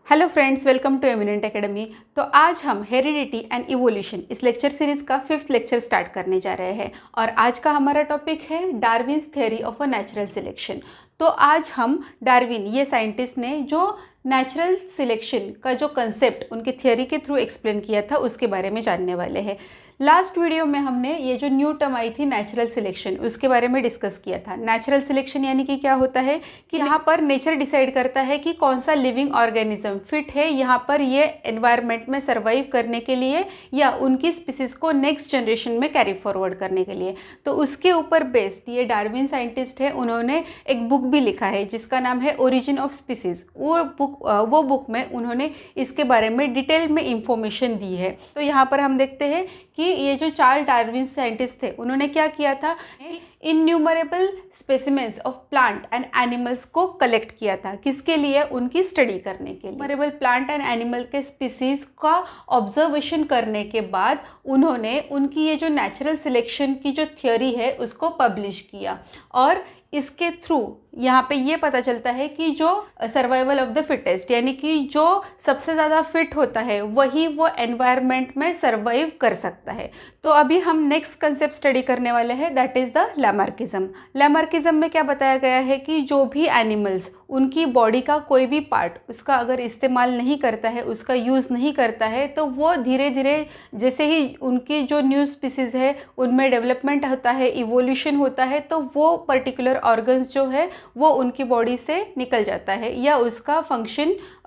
Hello friends, welcome to Eminent Academy. तो आज हम हेरिडिटी एंड इवोल्यूशन इस लेक्चर सीरीज का 5th लेक्चर स्टार्ट करने जा रहे हैं और आज का हमारा टॉपिक है Darwin's theory of a natural selection. तो आज हम डार्विन ये साइंटिस्ट ने जो नेचुरल सिलेक्शन का जो कंसेप्ट उनके थ्योरी के थ्रू एक्सप्लेन किया था उसके बारे में जानने वाले हैं। लास्ट वीडियो में हमने ये जो न्यू टर्म आई थी नेचुरल सिलेक्शन उसके बारे में डिस्कस किया था। नेचुरल सिलेक्शन यानी कि क्या होता है कि यहाँ पर नेचर डिसाइड करता है कि कौन सा लिविंग ऑर्गेनिज्म फिट है यहाँ पर ये एनवायरनमेंट में सर्वाइव करने के लिए या उनकी स्पीसीज को नेक्स्ट जनरेशन में कैरी फॉरवर्ड करने के लिए। तो उसके ऊपर बेस्ड ये डार्विन साइंटिस्ट है, उन्होंने एक बुक भी लिखा है जिसका नाम है ओरिजिन ऑफ स्पीसीज। वो बुक में उन्होंने इसके बारे में डिटेल में इंफॉर्मेशन दी है। तो यहाँ पर हम देखते हैं कि ये जो चार्ल्स डार्विन साइंटिस्ट थे उन्होंने क्या किया था, innumerable specimens of plant and animals को कलेक्ट किया था। किसके लिए? उनकी स्टडी करने के लिए। इन्यूमरेबल प्लांट एंड एनिमल के स्पीसीज का ऑब्जर्वेशन करने के बाद उन्होंने उनकी ये जो नेचुरल सिलेक्शन की जो थ्योरी है उसको पब्लिश किया और इसके थ्रू यहाँ पे ये पता चलता है कि जो सर्वाइवल ऑफ द फिटेस्ट यानी कि जो सबसे ज़्यादा फिट होता है वही वो एनवायरनमेंट में सर्वाइव कर सकता है। तो अभी हम नेक्स्ट कंसेप्ट स्टडी करने वाले हैं, that is the Lamarckism. Lamarckism में क्या बताया गया है कि जो भी एनिमल्स उनकी बॉडी का कोई भी पार्ट उसका अगर इस्तेमाल नहीं करता है, उसका यूज़ नहीं करता है, तो वो धीरे धीरे जैसे ही उनकी जो न्यू स्पीसीज़ है उनमें डेवलपमेंट होता है, इवोल्यूशन होता है, तो वो पर्टिकुलर ऑर्गन्स जो है वो उनकी बॉडी से निकल जाता है या उसका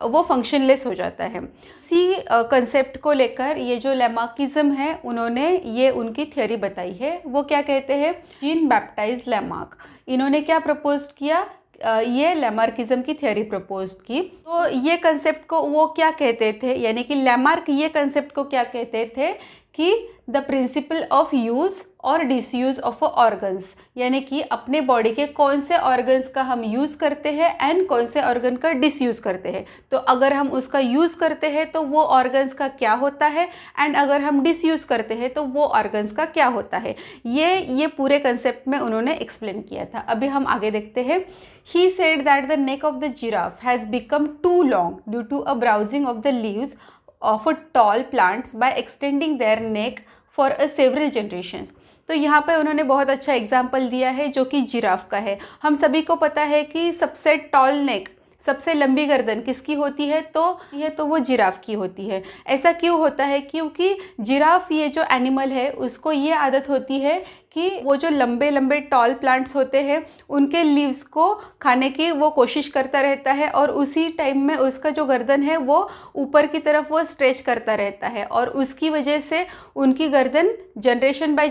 वो फंक्शनलेस हो जाता है। इसी कंसेप्ट को लेकर ये जो लैमार्किज्म है उन्होंने ये उनकी थ्योरी बताई है। वो क्या कहते हैं, जीन बैप्टाइज लैमार्क, इन्होंने क्या प्रपोज किया, ये लैमार्किज्म की थ्योरी प्रपोज की। तो ये कंसेप्ट को वो क्या कहते थे, यानी कि लैमार्क ये कंसेप्ट को क्या कहते थे कि द प्रिंसिपल ऑफ यूज़ और डिसयूज़ ऑफ ऑर्गन्स, यानी कि अपने बॉडी के कौन से ऑर्गन्स का हम यूज़ करते हैं एंड कौन से ऑर्गन का डिसयूज़ करते हैं। तो अगर हम उसका यूज़ करते हैं तो वो ऑर्गन्स का क्या होता है एंड अगर हम डिसयूज़ करते हैं तो वो ऑर्गन्स का क्या होता है। ये पूरे कंसेप्ट में उन्होंने एक्सप्लेन किया था। अभी हम आगे देखते हैं। He said that the neck of the giraffe has become too long due to a browsing of the leaves of a tall plants by extending their neck for a several generations। तो यहाँ पे उन्होंने बहुत अच्छा example दिया है जो कि जिराफ का है। हम सभी को पता है कि सबसे टॉल नेक, सबसे लंबी गर्दन किसकी होती है, तो वो जिराफ की होती है। ऐसा क्यों होता है? क्योंकि जिराफ ये जो एनिमल है उसको ये आदत होती है कि वो जो लंबे लंबे टॉल प्लांट्स होते हैं उनके लीव्स को खाने की वो कोशिश करता रहता है और उसी टाइम में उसका जो गर्दन है वो ऊपर की तरफ वो स्ट्रेच करता रहता है और उसकी वजह से उनकी गर्दन जनरेशन बाय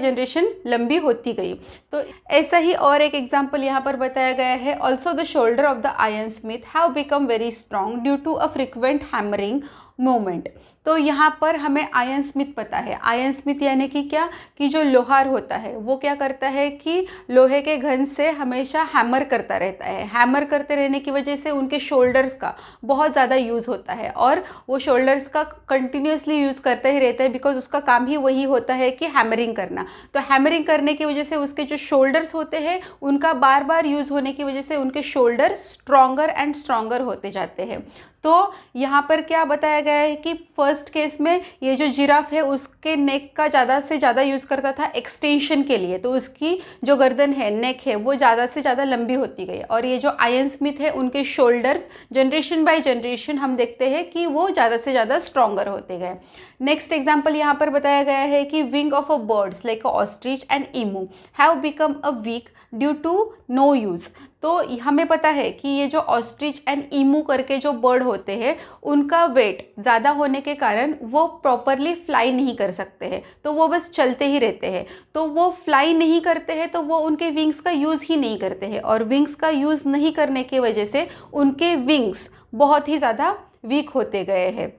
जनरेशन लंबी होती गई। तो ऐसा ही और एक एग्जाम्पल यहाँ पर बताया गया है। Also the shoulder of the iron smith have become very strong due to a frequent hammering moment. तो यहाँ पर हमें आयरन स्मिथ पता है। आयरन स्मिथ यानी कि क्या, कि जो लोहार होता है वो क्या करता है कि लोहे के घन से हमेशा हैमर करता रहता है। हैमर करते रहने की वजह से उनके शोल्डर्स का बहुत ज़्यादा यूज़ होता है और वो शोल्डर्स का कंटिन्यूसली यूज़ करता ही रहता है बिकॉज उसका काम ही वही होता है कि हैमरिंग करना। तो हैमरिंग करने की वजह से उसके जो शोल्डर्स होते हैं उनका बार बार यूज़ होने की वजह से उनके शोल्डर स्ट्रॉन्गर एंड स्ट्रॉन्गर होते जाते हैं। तो यहाँ पर क्या बताया गया है कि फर्स्ट केस में ये जो जिराफ है उसके नेक का ज़्यादा से ज़्यादा यूज़ करता था एक्सटेंशन के लिए, तो उसकी जो गर्दन है, नेक है, वो ज़्यादा से ज़्यादा लंबी होती गई। और ये जो आयरन स्मिथ है उनके शोल्डर्स जनरेशन बाय जनरेशन हम देखते हैं कि वो ज़्यादा से ज़्यादा स्ट्रॉन्गर होते गए। नेक्स्ट एग्जाम्पल यहाँ पर बताया गया है कि wing of a birds like ostrich and emu have become a weak due to no use. तो हमें पता है कि ये जो ऑस्ट्रिच एंड ईमू करके जो बर्ड होते हैं उनका वेट ज़्यादा होने के कारण वो प्रॉपरली फ्लाई नहीं कर सकते हैं, तो वो बस चलते ही रहते हैं। तो वो फ्लाई नहीं करते हैं तो वो उनके विंग्स का यूज़ ही नहीं करते हैं और विंग्स का यूज़ नहीं करने की वजह से उनके विंग्स बहुत ही ज़्यादा वीक होते गए हैं।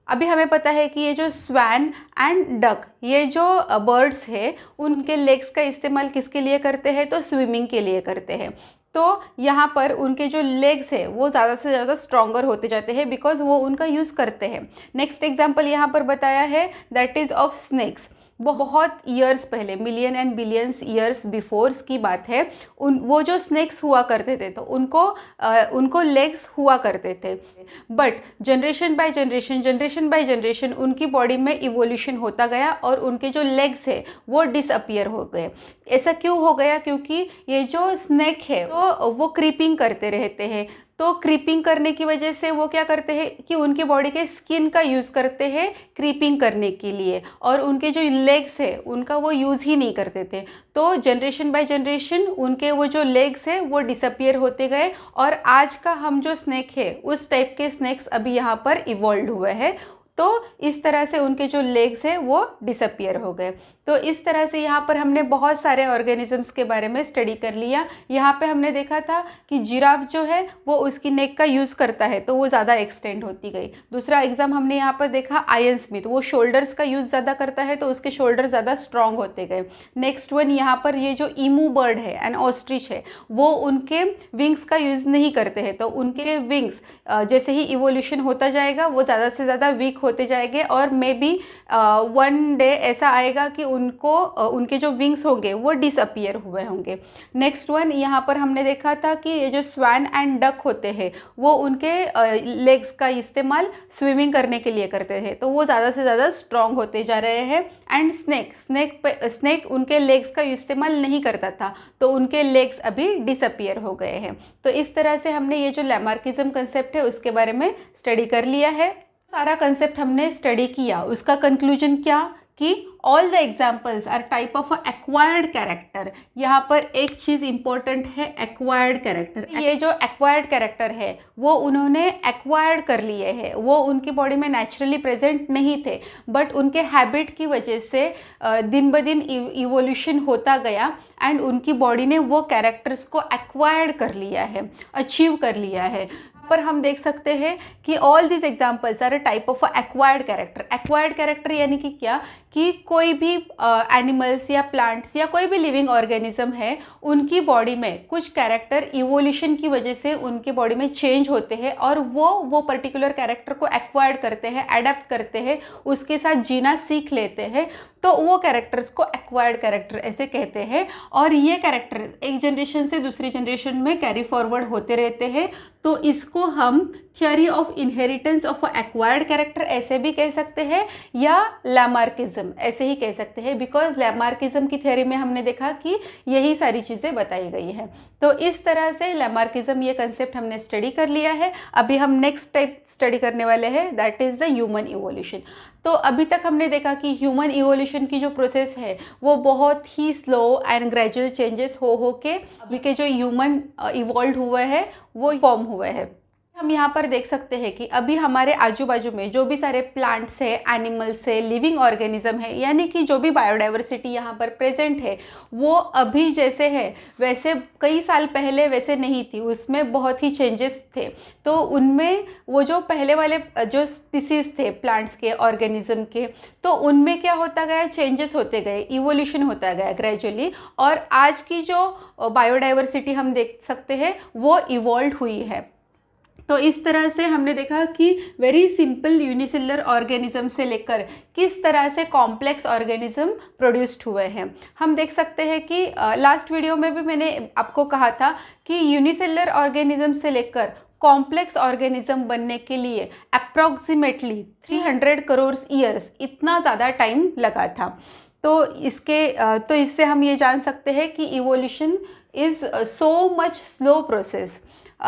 अभी हमें पता है कि ये जो स्वैन एंड डक ये जो बर्ड्स है उनके लेग्स का इस्तेमाल किसके लिए करते हैं, तो स्विमिंग के लिए करते हैं। तो यहाँ पर उनके जो लेग्स है वो ज़्यादा से ज़्यादा स्ट्रॉन्गर होते जाते हैं बिकॉज वो उनका यूज़ करते हैं। नेक्स्ट एग्जाम्पल यहाँ पर बताया है दैट इज़ ऑफ स्नेक्स। बहुत ईयर्स पहले, million and billions years before की बात है, वो जो स्नेक्स हुआ करते थे तो उनको लेग्स हुआ करते थे। बट जनरेशन बाय जनरेशन उनकी बॉडी में इवोल्यूशन होता गया और उनके जो लेग्स है वो डिसअपियर हो गए। ऐसा क्यों हो गया? क्योंकि ये जो स्नेक है तो वो क्रीपिंग करते रहते हैं, तो क्रीपिंग करने की वजह से वो क्या करते हैं कि उनके बॉडी के स्किन का यूज़ करते हैं क्रीपिंग करने के लिए, और उनके जो लेग्स है उनका वो यूज़ ही नहीं करते थे। तो जनरेशन बाय जनरेशन उनके वो जो लेग्स है वो डिसअपियर होते गए, और आज का हम जो स्नेक है उस टाइप के स्नेक्स अभी यहाँ पर इवॉल्व हुए हैं। तो इस तरह से उनके जो लेग्स है वो डिसअपियर हो गए। तो इस तरह से यहाँ पर हमने बहुत सारे ऑर्गेनिजम्स के बारे में स्टडी कर लिया। यहाँ पे हमने देखा था कि जिराफ जो है वो उसकी नेक का यूज़ करता है तो वो ज़्यादा एक्सटेंड होती गई। दूसरा एग्जाम हमने यहाँ पर देखा आयन स्मिथ, वो शोल्डर्स का यूज़ ज़्यादा करता है तो उसके शोल्डर ज़्यादा स्ट्रॉन्ग होते गए। नेक्स्ट वन यहाँ पर ये जो ईमू बर्ड है एंड ऑस्ट्रिच है वो उनके विंग्स का यूज़ नहीं करते हैं, तो उनके विंग्स जैसे ही इवोल्यूशन होता जाएगा वो ज़्यादा से ज़्यादा वीक होते जाएंगे, और मे बी वन डे ऐसा आएगा कि उनके जो विंग्स होंगे वो डिसअपियर हुए होंगे। नेक्स्ट वन यहाँ पर हमने देखा था कि ये जो स्वैन एंड डक होते हैं वो उनके लेग्स का इस्तेमाल स्विमिंग करने के लिए करते थे, तो वो ज़्यादा से ज़्यादा स्ट्रॉन्ग होते जा रहे हैं। एंड स्नेक उनके लेग्स का इस्तेमाल नहीं करता था तो उनके लेग्स अभी डिसअपियर हो गए हैं। तो इस तरह से हमने ये जो लैमार्किज्म कंसेप्ट है उसके बारे में स्टडी कर लिया है। सारा कंसेप्ट हमने स्टडी किया, उसका कंक्लूजन क्या कि all the examples are type of acquired character. यहाँ पर एक चीज़ इंपॉर्टेंट है, एक्वायर्ड कैरेक्टर। ये जो एक्वायर्ड कैरेक्टर है वो उन्होंने एक्वायर्ड कर लिए हैं, वो उनकी बॉडी में नेचुरली प्रेजेंट नहीं थे, बट उनके हैबिट की वजह से दिन ब दिन इवोल्यूशन होता गया एंड उनकी बॉडी ने वो कैरेक्टर्स को एक्वायर्ड कर लिया है, अचीव कर लिया है। पर हम देख सकते हैं कि all this examples are a type of acquired character. Acquired character यानी कि क्या, कि कोई भी एनिमल्स या प्लांट्स या कोई भी लिविंग ऑर्गेनिज्म है उनकी बॉडी में कुछ कैरेक्टर इवोल्यूशन की वजह से उनके बॉडी में चेंज होते हैं और वो पर्टिकुलर कैरेक्टर को एक्वायर्ड करते हैं, अडेप्ट करते हैं, उसके साथ जीना सीख लेते हैं, तो वो कैरेक्टर्स को एक्वायर्ड कैरेक्टर ऐसे कहते हैं। और ये कैरेक्टर एक जनरेशन से दूसरी जनरेशन में कैरी फॉरवर्ड होते रहते हैं, तो इसको हम theory of inheritance of acquired character ऐसे भी कह सकते हैं या लैमार्किज्म ऐसे ही कह सकते हैं, बिकॉज लैमार्किज्म की थ्योरी में हमने देखा कि यही सारी चीज़ें बताई गई हैं। तो इस तरह से लैमार्किज्म ये कंसेप्ट हमने स्टडी कर लिया है। अभी हम नेक्स्ट टाइप स्टडी करने वाले हैं, that is the human evolution. तो अभी तक हमने देखा कि ह्यूमन इवोल्यूशन की जो प्रोसेस है वो बहुत ही स्लो एंड ग्रेजुअल चेंजेस हो के अभी के जो ह्यूमन इवॉल्व हुए हैं वो फॉर्म हुए हैं। हम यहाँ पर देख सकते हैं कि अभी हमारे आजू बाजू में जो भी सारे प्लांट्स है, एनिमल्स है, लिविंग ऑर्गेनिज्म है, यानी कि जो भी बायोडाइवर्सिटी यहाँ पर प्रेजेंट है वो अभी जैसे है वैसे कई साल पहले वैसे नहीं थी, उसमें बहुत ही चेंजेस थे। तो उनमें वो जो पहले वाले जो स्पीसीज थे प्लांट्स के, ऑर्गेनिज्म के, तो उनमें क्या होता गया, चेंजेस होते गए, इवोल्यूशन होता गया ग्रेजुअली, और आज की जो बायोडाइवर्सिटी हम देख सकते हैं वो इवॉल्व हुई है। तो इस तरह से हमने देखा कि वेरी सिंपल यूनिसेलुलर ऑर्गेनिज्म से लेकर किस तरह से कॉम्प्लेक्स ऑर्गेनिज्म प्रोड्यूस्ड हुए हैं। हम देख सकते हैं कि लास्ट वीडियो में भी मैंने आपको कहा था कि यूनिसेलुलर ऑर्गेनिज्म से लेकर कॉम्प्लेक्स ऑर्गेनिज्म बनने के लिए अप्रॉक्सीमेटली 300 करोड़ ईयर्स इतना ज़्यादा टाइम लगा था। तो इससे हम ये जान सकते हैं कि evolution is so much slow process.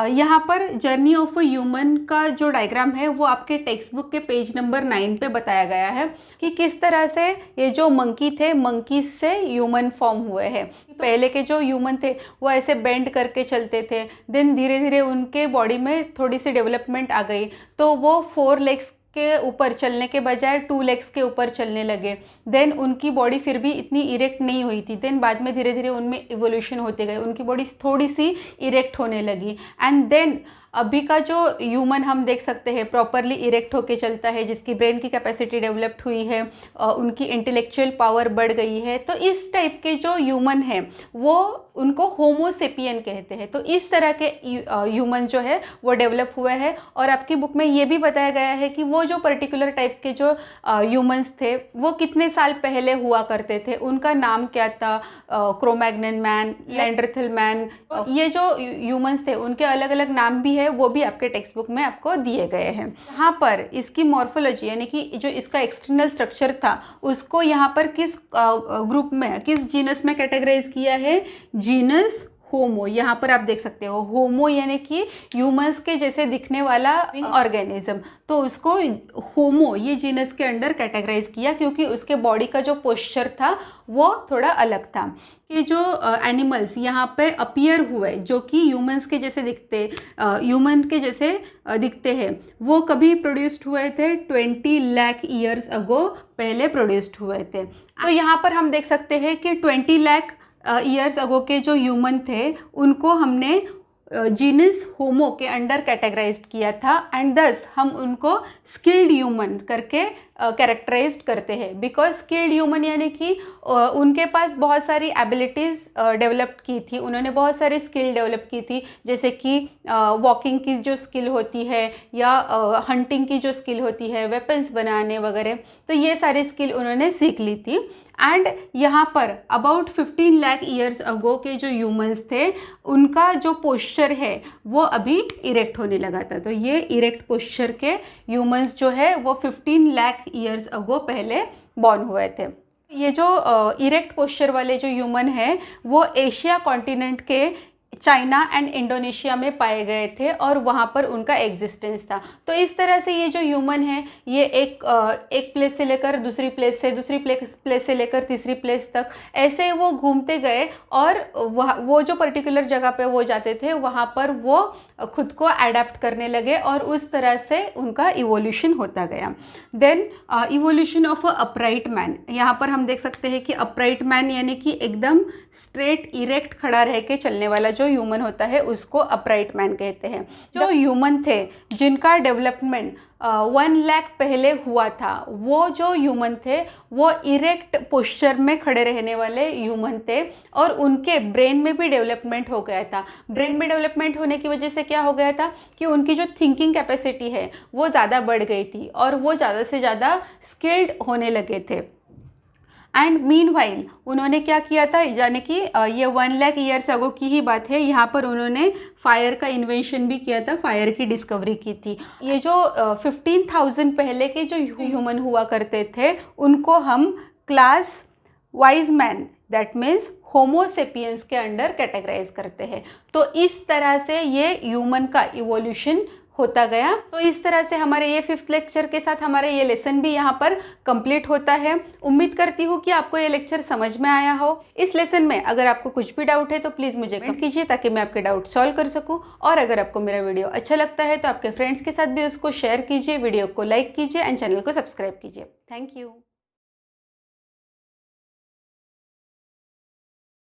यहाँ पर जर्नी ऑफ अ ह्यूमन का जो डायग्राम है वो आपके टेक्स्ट बुक के पेज नंबर 9 पे बताया गया है कि किस तरह से ये जो मंकी थे, मंकीज से ह्यूमन फॉर्म हुए हैं। पहले के जो ह्यूमन थे वो ऐसे बेंड करके चलते थे, देन धीरे धीरे उनके बॉडी में थोड़ी सी डेवलपमेंट आ गई, तो वो 4 लेग्स के ऊपर चलने के बजाय 2 लेग्स के ऊपर चलने लगे। देन उनकी बॉडी फिर भी इतनी इरेक्ट नहीं हुई थी, देन बाद में धीरे धीरे उनमें इवोल्यूशन होते गए, उनकी बॉडी थोड़ी सी इरेक्ट होने लगी, एंड देन अभी का जो ह्यूमन हम देख सकते हैं प्रॉपरली इरेक्ट होके चलता है, जिसकी ब्रेन की कैपेसिटी डेवलप्ड हुई है, उनकी इंटेलेक्चुअल पावर बढ़ गई है, तो इस टाइप के जो ह्यूमन है वो उनको होमोसेपियन कहते हैं। तो इस तरह के ह्यूमन जो है वो डेवलप हुए हैं। और आपकी बुक में ये भी बताया गया है कि वो जो पर्टिकुलर टाइप के जो ह्यूमंस थे वो कितने साल पहले हुआ करते थे, उनका नाम क्या था, क्रोमैग्नन मैन, लैंडरथिल मैन, ये जो ह्यूमंस थे उनके अलग अलग नाम भी है, वो भी आपके टेक्स्ट बुक में आपको दिए गए हैं। यहाँ पर इसकी मॉर्फोलॉजी यानी कि जो इसका एक्सटर्नल स्ट्रक्चर था उसको यहाँ पर किस ग्रुप में, किस जीनस में कैटेगराइज किया है, जीनस होमो। यहाँ पर आप देख सकते हो होमो यानी कि ह्यूमंस के जैसे दिखने वाला ऑर्गेनिज्म, तो उसको होमो ये जीनस के अंडर कैटेगराइज किया क्योंकि उसके बॉडी का जो पोस्चर था वो थोड़ा अलग था। कि जो एनिमल्स यहाँ पे अपीयर हुए जो कि ह्यूमंस के जैसे दिखते हैं वो कभी प्रोड्यूस्ड हुए थे 20 लाख ईयर्स अगो पहले प्रोड्यूस्ड हुए थे। तो यहाँ पर हम देख सकते हैं कि 20 लाख ईयर्स अगो के जो ह्यूमन थे उनको हमने जीनस होमो के अंडर कैटेगराइज्ड किया था एंड दस हम उनको स्किल्ड ह्यूमन करके कैरेक्टराइज्ड करते हैं। बिकॉज स्किल्ड ह्यूमन यानी कि उनके पास बहुत सारी एबिलिटीज़ डेवलप की थी, उन्होंने बहुत सारी स्किल डेवलप की थी, जैसे कि वॉकिंग की जो स्किल होती है या हंटिंग की जो स्किल होती है, वेपन्स बनाने वगैरह, तो ये सारी स्किल उन्होंने सीख ली थी। एंड यहाँ पर अबाउट 15 लाख ईयर्स अगो के जो ह्यूमंस थे उनका जो पोस्चर है वो अभी इरेक्ट होने लगा था। तो ये इरेक्ट पोस्चर के ह्यूमंस जो है वो 15 लाख ईयर्स अगो पहले बॉर्न हुए थे। ये जो इरेक्ट पोस्चर वाले जो ह्यूमन है वो एशिया कॉन्टिनेंट के चाइना एंड इंडोनेशिया में पाए गए थे और वहाँ पर उनका एग्जिस्टेंस था। तो इस तरह से ये जो ह्यूमन है ये एक प्लेस से लेकर दूसरी प्लेस से लेकर तीसरी प्लेस तक ऐसे वो घूमते गए और वो जो पर्टिकुलर जगह पे वो जाते थे वहाँ पर वो खुद को अडेप्ट करने लगे और उस तरह से उनका इवोल्यूशन होता गया। Then evolution of a upright man, यहाँ पर हम देख सकते हैं कि अपराइट मैन यानी कि एकदम स्ट्रेट इरेक्ट खड़ा रह के चलने वाला जो ह्यूमन होता है उसको अपराइट मैन कहते हैं। जो ह्यूमन थे जिनका डेवलपमेंट 1 लाख पहले हुआ था वो जो ह्यूमन थे वो इरेक्ट पोस्चर में खड़े रहने वाले ह्यूमन थे और उनके ब्रेन में भी डेवलपमेंट हो गया था। ब्रेन में डेवलपमेंट होने की वजह से क्या हो गया था कि उनकी जो थिंकिंग कैपेसिटी है वो ज़्यादा बढ़ गई थी और वो ज़्यादा से ज़्यादा स्किल्ड होने लगे थे। एंड मीनवाइल उन्होंने क्या किया था, यानी कि ये 1 लाख ईयर्स अगो की ही बात है, यहाँ पर उन्होंने फायर का इन्वेंशन भी किया था, फायर की डिस्कवरी की थी। ये जो 15,000 पहले के जो ह्यूमन हुआ करते थे उनको हम class wise man that means Homo sapiens के अंडर कैटेगराइज करते हैं। तो इस तरह से ये ह्यूमन का इवोल्यूशन होता गया। तो इस तरह से हमारे ये 5th लेक्चर के साथ हमारे ये लेसन भी यहाँ पर कंप्लीट होता है। उम्मीद करती हूँ कि आपको ये लेक्चर समझ में आया हो। इस लेसन में अगर आपको कुछ भी डाउट है तो प्लीज़ मुझे कमेंट कीजिए ताकि मैं आपके डाउट सॉल्व कर सकूँ। और अगर आपको मेरा वीडियो अच्छा लगता है तो आपके फ्रेंड्स के साथ भी उसको शेयर कीजिए, वीडियो को लाइक कीजिए एंड चैनल को सब्सक्राइब कीजिए। Thank you.